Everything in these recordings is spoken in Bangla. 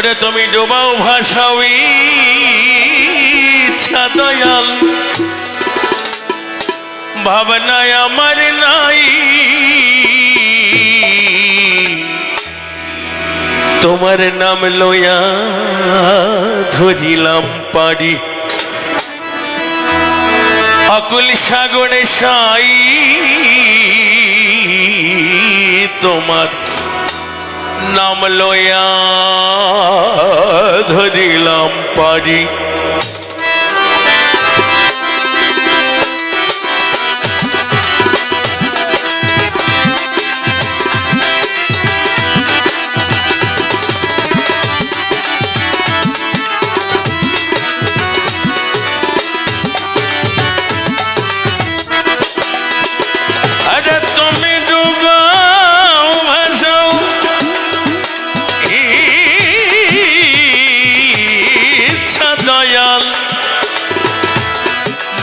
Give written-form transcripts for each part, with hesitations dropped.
ওরে তুমি ডোবাও ভাষাও ইচ্ছা দয়াল ভাবনায় আমার নাই তোমার নাম লইয়া ধরিলাম পারি আকুল সাগরে সাই তোমার নাম লইয়া ধরিলাম পারি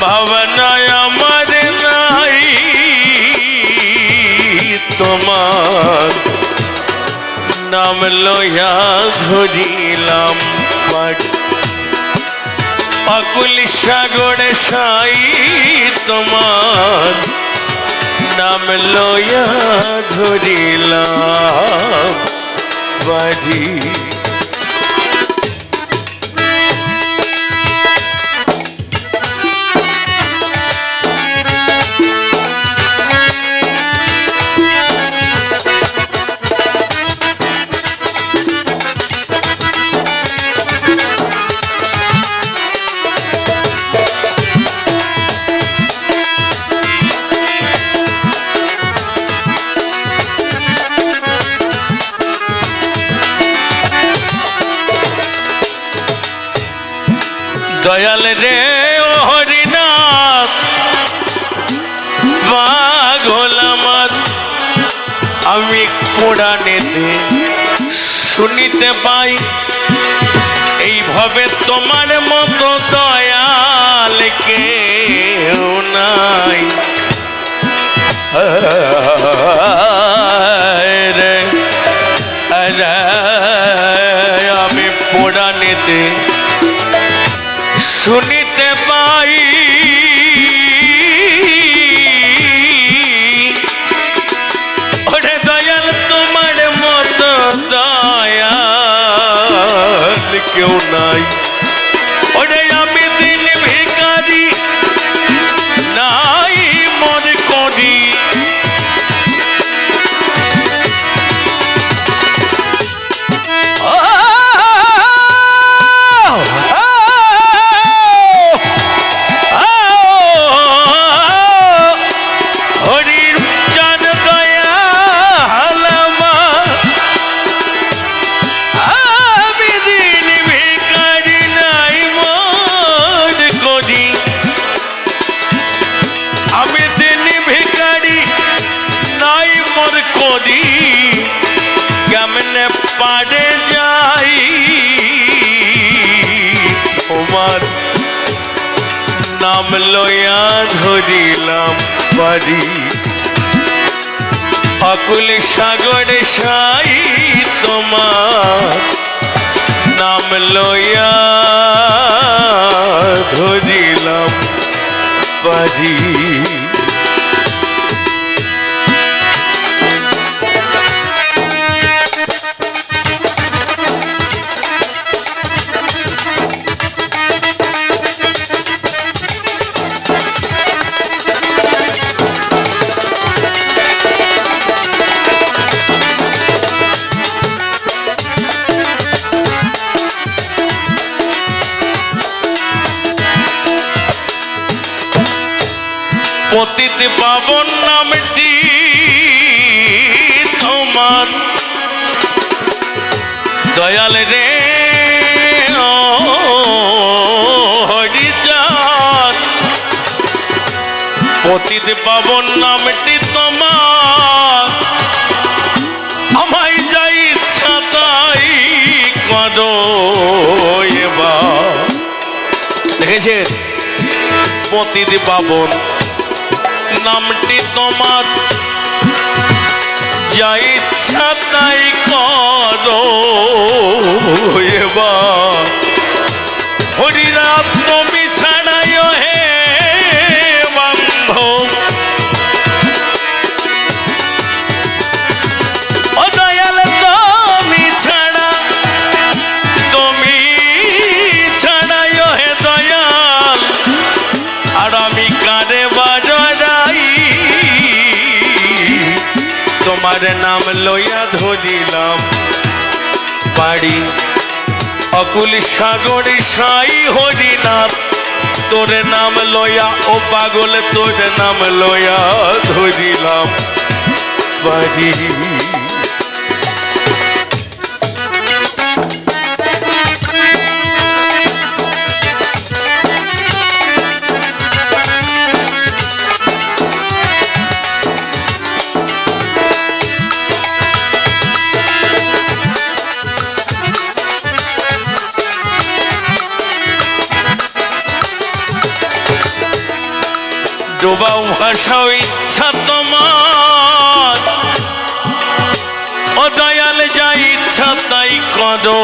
ভাবনায় আমার নাই তোমার নাম লইয়া ধরিলাম আকুল সাগরে সাই তোমার নাম লইয়া ধরিলাম বাড়ি দয়াল রে ও হরিনাথ পাগল আমার আমি কোরআনেতে শুনিতে পাই এইভাবে তোমার মতো দয়াল কেউ নাই আমি কোরআনেতে শুনিতে পাই ওরে দয়াল তোমার মতো দয়াল কেউ নাই ওরে আমি দিন ভিখারি নাই মন করি কেমনে পারে যাই তোমার নাম লইয়া ধরিলাম পারি আকুল সাগরে সাই তোমার নাম লইয়া ধরিলাম পারি পতিত পাবন নামটি তোমার দয়াল রে হরিচাঁদ পতিত পাবন নামটি তোমার আমায় যাই ইচ্ছা তাই করো এবার দেখেছেন পতিত পাবন নামটি তোমার যা ইচ্ছা তাই করো এবার হরিনাম তুমি ছাড়াই হে বান্ধব ও দয়াল তুমি ছাড়াই হে দয়াল আর আমি কারে বাজাই তোমার নাম লইয়া ধরিলাম বাড়ি অকুল সাগর সাই হরিনাথ তোর নাম লয়া ও পাগল তোর নাম লয়া ধরিলাম বাড়ি ডোবাও ভাষাও ইচ্ছা তোমার ও দয়াল যা ইচ্ছা তাই করো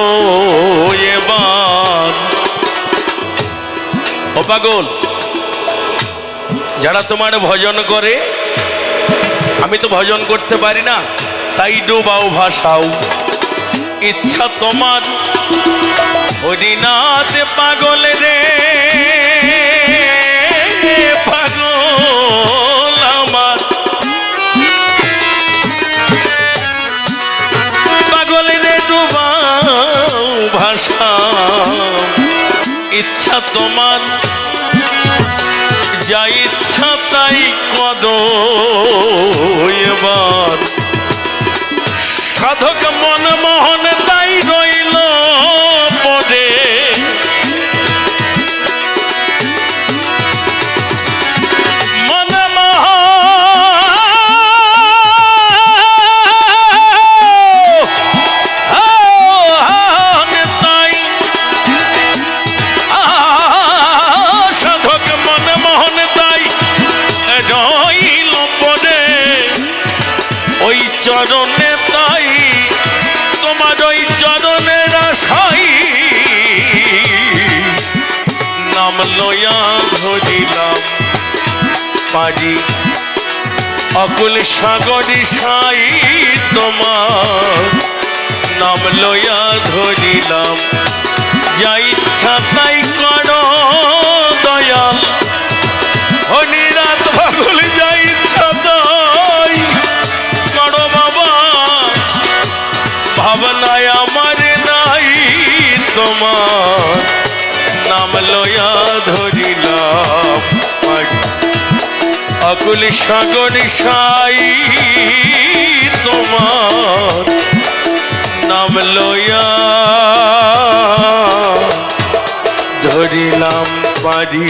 এবার ও পাগল যারা তোমার ভজন করে আমি তো ভজন করতে পারি না তাই ডোবাও ভাষাও ইচ্ছা তোমার হরিনাথ পাগল রে পাগল আমার পাগল রে ডুবাও ভাষা ইচ্ছা তোমার যা ইচ্ছা তাই করো এবার সাধক মন মোহন তাই রইল পদে চরণে তাই তোমার ওই চরণের আশাই নাম লয়া ধরিলাম পারি অকুল সাগরী সাই তোমার নাম লয়া ধরিলাম যা ইচ্ছা তাই করো দয়াল হরিনাথ পাগল যা ইচ্ছা তাই করো বাবা ভাবনায় আমার নাই তোমার নাম লয়া ধরিলাম অকুল সাগর সাই তোমার নাম লয়া ধরিলাম পারি।